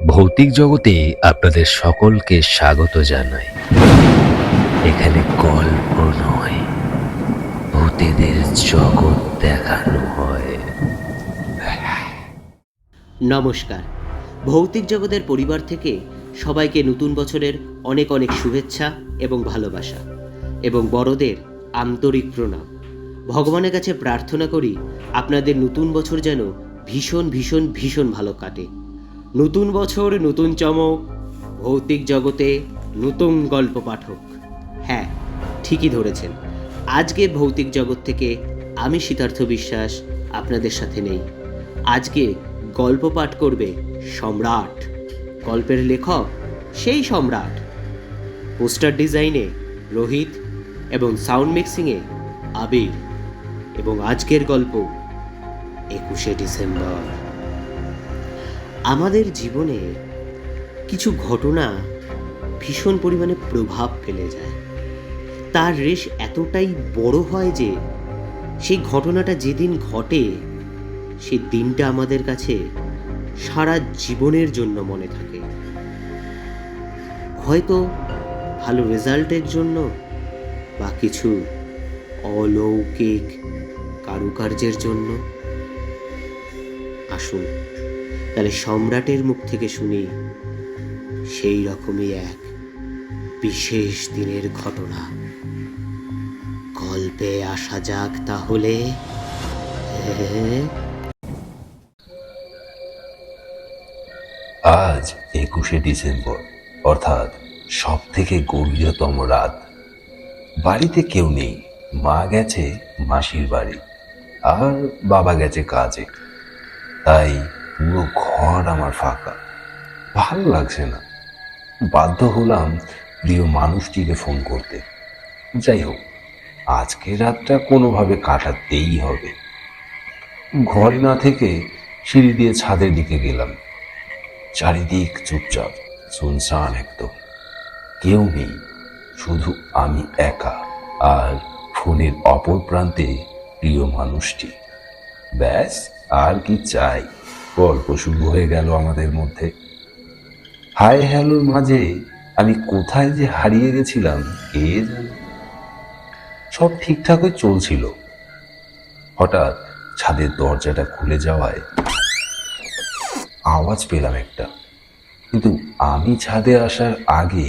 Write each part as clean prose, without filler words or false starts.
ভৌতিক জগতে আপনাদের সকলকে স্বাগত জানাই। এখানে গল্প নয়, ভূতেদের জগৎ দেখানো হয়। নমস্কার, ভৌতিক জগতের পরিবার থেকে সবাইকে নতুন বছরের অনেক অনেক শুভেচ্ছা এবং ভালোবাসা, এবং বড়দের আন্তরিক প্রণাম। ভগবানের কাছে প্রার্থনা করি আপনাদের নতুন বছর যেন ভীষণ ভীষণ ভীষণ ভালো কাটে। নতুন বছর, নতুন চমক, ভৌতিক জগতে নতুন গল্প পাঠক। হ্যাঁ, ঠিকই ধরেছেন, আজকে ভৌতিক জগৎ থেকে আমি সিদ্ধার্থ বিশ্বাস আপনাদের সাথে নেই। আজকে গল্প পাঠ করবে সম্রাট। গল্পের লেখক সেই সম্রাট। পোস্টার ডিজাইনে রোহিত এবং সাউন্ড মিক্সিংয়ে আবির। এবং আজকের গল্প 21শে ডিসেম্বর। আমাদের জীবনে কিছু ঘটনা ভীষণ পরিমাণে প্রভাব ফেলে যায়। তার রেশ এতটাই বড় হয় যে সেই ঘটনাটা যেদিন ঘটে সেই দিনটা আমাদের কাছে সারা জীবনের জন্য মনে থাকে। হয়তো ভালো রেজাল্টের জন্য বা কিছু অলৌকিক কারুকার্যের জন্য। আসুন তাহলে সম্রাটের মুখ থেকে শুনি সেই রকমই এক বিশেষ দিনের ঘটনা। গল্পে আসা যাক তাহলে। আজ 21শে ডিসেম্বর, অর্থাৎ সব থেকে গভীরতম রাত। বাড়িতে কেউ নেই। মা গেছে মাসির বাড়ি আর বাবা গেছে কাজে। তাই পুরো ঘর আমার ফাঁকা। ভালো লাগছে না। বাধ্য হলাম প্রিয় মানুষটিকে ফোন করতে। যাই হোক, আজকের রাতটা কোনোভাবে কাটাতেই হবে। ঘরে না থেকে সিঁড়ি দিয়ে ছাদের দিকে গেলাম। চারিদিক চুপচাপ, শুনশান একদম। কেউ নেই, শুধু আমি একা আর ফোনের অপর প্রান্তে প্রিয় মানুষটি। ব্যাস, আর কি চাই? গল্প শুরু হয়ে গেল আমাদের মধ্যে। হাই হ্যালোর মাঝে আমি কোথায় যে হারিয়ে গেছিলাম কে জানে। সব ঠিকঠাকই চলছিল। হঠাৎ ছাদের দরজাটা খুলে যাওয়ায় আওয়াজ পেলাম একটা। কিন্তু আমি ছাদে আসার আগে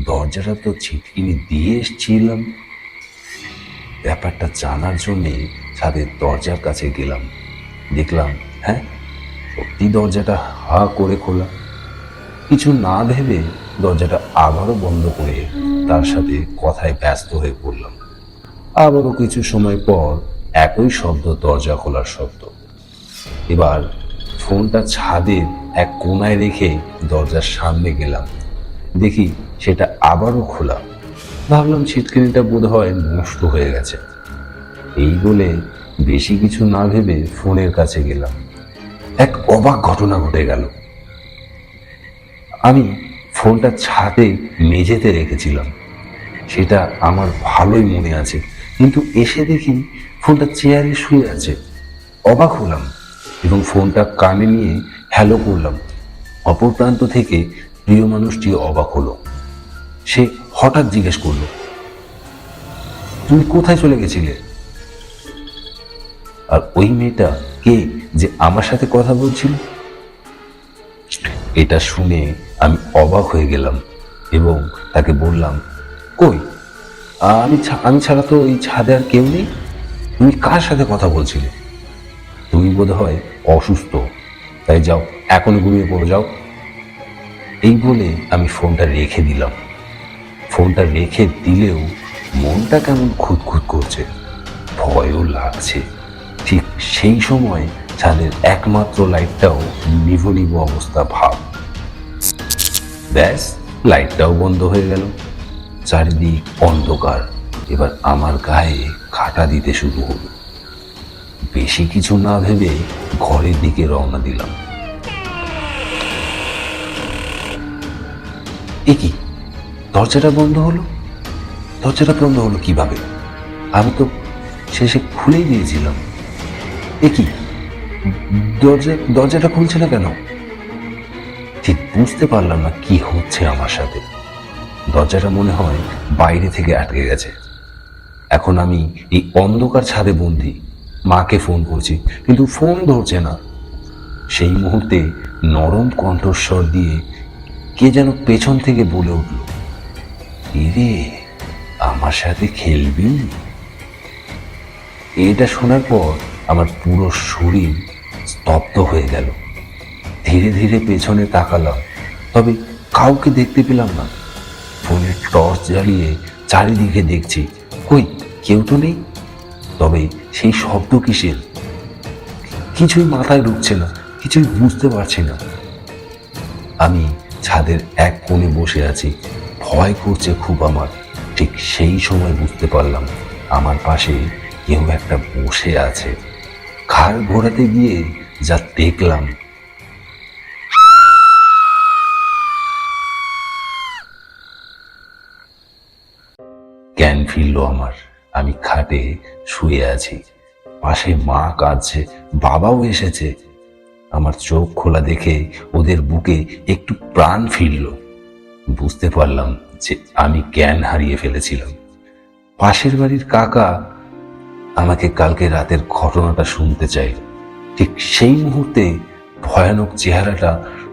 দরজাটা তো ছিটকিনি দিয়ে এসেছিলাম। ব্যাপারটা জানার জন্যে ছাদের দরজার কাছে গেলাম। দেখলাম, হ্যাঁ, সত্যি দরজাটা হা করে খোলা। কিছু না ভেবে দরজাটা আবারও বন্ধ করে তার সাথে কথায় ব্যস্ত হয়ে পড়লাম। আবারও কিছু সময় পর একই শব্দ, দরজা খোলার শব্দ। এবার ফোনটা ছাদের এক কোনায় রেখে দরজার সামনে গেলাম। দেখি সেটা আবারও খোলা। ভাবলাম ছিটকিনিটা বোধহয় নষ্ট হয়ে গেছে। এই বলে বেশি কিছু না ভেবে ফোনের কাছে গেলাম। এক অবাক ঘটনা ঘটে গেল। আমি ফোনটা ছাদে মেঝেতে রেখেছিলাম, সেটা আমার ভালোই মনে আছে। কিন্তু এসে দেখি ফোনটা চেয়ারে শুয়ে আছে। অবাক হলাম এবং ফোনটা কানে নিয়ে হ্যালো করলাম। অপর প্রান্ত থেকে প্রিয় মানুষটি অবাক হলো। সে হঠাৎ জিজ্ঞেস করলো, তুমি কোথায় চলে গেছিলে? আর ওই মেয়েটা কে যে আমার সাথে কথা বলছিল? এটা শুনে আমি অবাক হয়ে গেলাম এবং তাকে বললাম, কই, আমি ছাড়া তো এই ছাদে আর কেউ নেই। তুমি কার সাথে কথা বলছিলে? তুমি বোধহয় অসুস্থ, তাই যাও, এখনই ঘুমিয়ে পড়ে যাও। এই বলে আমি ফোনটা রেখে দিলাম। ফোনটা রেখে দিলেও মনটা কেমন খুঁতখুত করছে, ভয়ও লাগছে। ঠিক সেই সময় ছাদের একমাত্র লাইটটাও নিভু নিভু অবস্থা ভাব। ব্যাস, লাইটটাও বন্ধ হয়ে গেল। চারিদিক অন্ধকার। এবার আমার গায়ে কাঁটা দিতে শুরু হলো। বেশি কিছু না ভেবে ঘরের দিকে রওনা দিলাম। এ কি, দরজাটা বন্ধ হলো? দরজাটা বন্ধ হলো কিভাবে? আমি তো শেষে খুলেই দিয়েছিলাম। এ কি, দরজাটা খুলছে না কেন? ঠিক বুঝতে পারলাম না কি হচ্ছে আমার সাথে। দরজাটা মনে হয় বাইরে থেকে আটকে গেছে। এখন আমি এই অন্ধকার ছাদে বন্দি। মাকে ফোন করছি, কিন্তু ফোন ধরছে না। সেই মুহূর্তে নরম কণ্ঠস্বর দিয়ে কে যেন পেছন থেকে বলে উঠল, "ইরে, আমার সাথে খেলবি?" এটা শোনার পর আমার পুরো শরীর স্তব্ধ হয়ে গেল। ধীরে ধীরে পেছনে তাকালাম, তবে কাউকে দেখতে পেলাম না। ফোনের টর্চ জ্বালিয়ে চারিদিকে দেখছি, কই কেউ তো নেই। তবে সেই শব্দ কিসের? কিছুই মাথায় ঢুকছে না, কিছুই বুঝতে পারছি না। আমি ছাদের এক কোণে বসে আছি, ভয় করছে খুব আমার। ঠিক সেই সময় বুঝতে পারলাম আমার পাশে কেউ একটা বসে আছে। ঘাড় ঘোরাতে গিয়ে যা দেখলাম, জ্ঞান ফিরল আমার। আমি খাটে শুয়ে আছি, পাশে মা কাঁদছে, বাবাও এসেছে। আমার চোখ খোলা দেখে ওদের বুকে একটু প্রাণ ফিরল। বুঝতে পারলাম যে আমি জ্ঞান হারিয়ে ফেলেছিলাম। পাশের বাড়ির কাকা আমাকে কালকে রাতের ঘটনাটা শুনতে চাই। ঠিক সেই মুহূর্তে ভয়ানক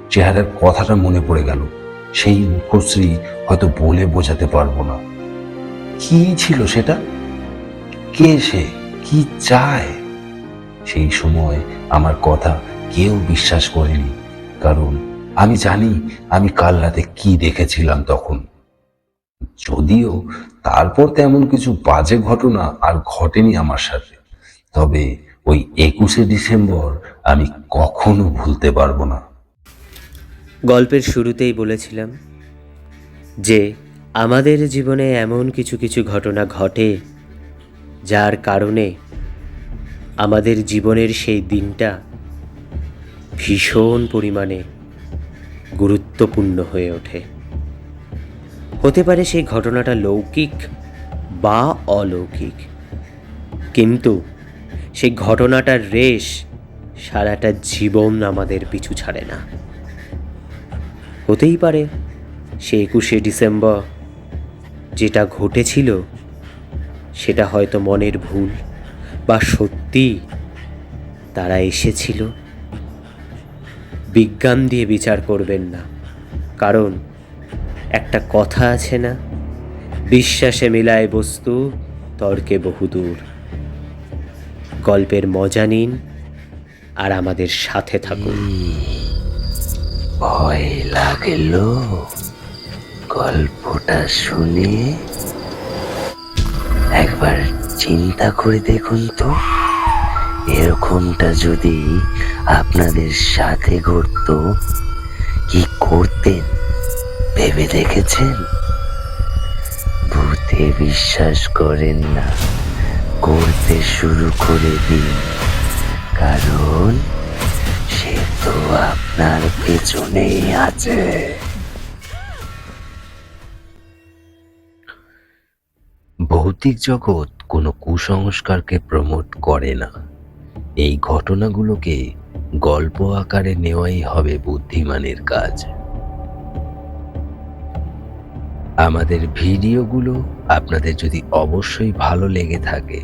চেহারার কথাটা মনে পড়ে গেল। সেই মুখশ্রী হয়তো বলে বোঝাতে পারবো না। কি ছিল সেটা? কে সে? কি চায়? সেই সময় আমার কথা কেউ বিশ্বাস করেনি, কারণ আমি জানি আমি কাল রাতে কি দেখেছিলাম তখন। যদিও তারপর তেমন কিছু বাজে ঘটনা আর ঘটেনি আমার সাথে, তবে ওই 21শে ডিসেম্বর আমি কখনো ভুলতে পারবো না। গল্পের শুরুতেই বলেছিলাম যে আমাদের জীবনে এমন কিছু কিছু ঘটনা ঘটে যার কারণে আমাদের জীবনের সেই দিনটা ভীষণ পরিমাণে গুরুত্বপূর্ণ হয়ে ওঠে। হতে পারে সেই ঘটনাটা লৌকিক বা অলৌকিক, কিন্তু সেই ঘটনাটার রেশ সারাটা জীবন আমাদের পিছু ছাড়ে না। হতেই পারে সে 21শে ডিসেম্বর যেটা ঘটেছিল সেটা হয়তো মনের ভুল, বা সত্যি তারা এসেছিল। বিজ্ঞান দিয়ে বিচার করবেন না, কারণ একটা কথা আছে না, বিশ্বাসে মিলায় বস্তু, তর্কে বহুদূর। গল্পের মজা নিন আর আমাদের সাথে থাকুন। ভয় লাগলো গল্পটা শুনে? একবার চিন্তা করে দেখুন তো, এরকমটা যদি আপনাদের সাথে ঘটতো, কি করতেন ভেবে দেখেছেন? ভূতে বিশ্বাস করেন না, করতে শুরু করে দিন, কারণ সে তো আপনার পেছনেই আছে। ভৌতিক জগৎ কোনো কুসংস্কারকে প্রমোট করে না। এই ঘটনাগুলোকে গল্প আকারে নেওয়াই হবে বুদ্ধিমানের কাজ। আমাদের ভিডিওগুলো আপনাদের যদি অবশ্যই ভালো লেগে থাকে,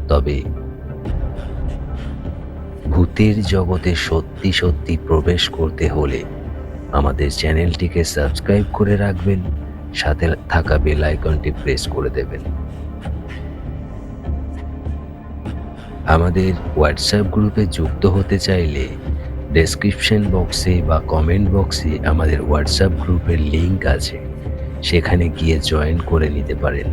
তবে ভূতের জগতে সত্যি সত্যি প্রবেশ করতে হলে আমাদের চ্যানেলটিকে সাবস্ক্রাইব করে রাখবেন, সাথে থাকা বেল আইকনটি প্রেস করে দেবেন। আমাদের হোয়াটসঅ্যাপ গ্রুপে যুক্ত হতে চাইলে ডেসক্রিপশন বক্সে বা কমেন্ট বক্সে আমাদের হোয়াটসঅ্যাপ গ্রুপের লিংক আছে, সেখানে গিয়ে জয়েন করে নিতে পারেন।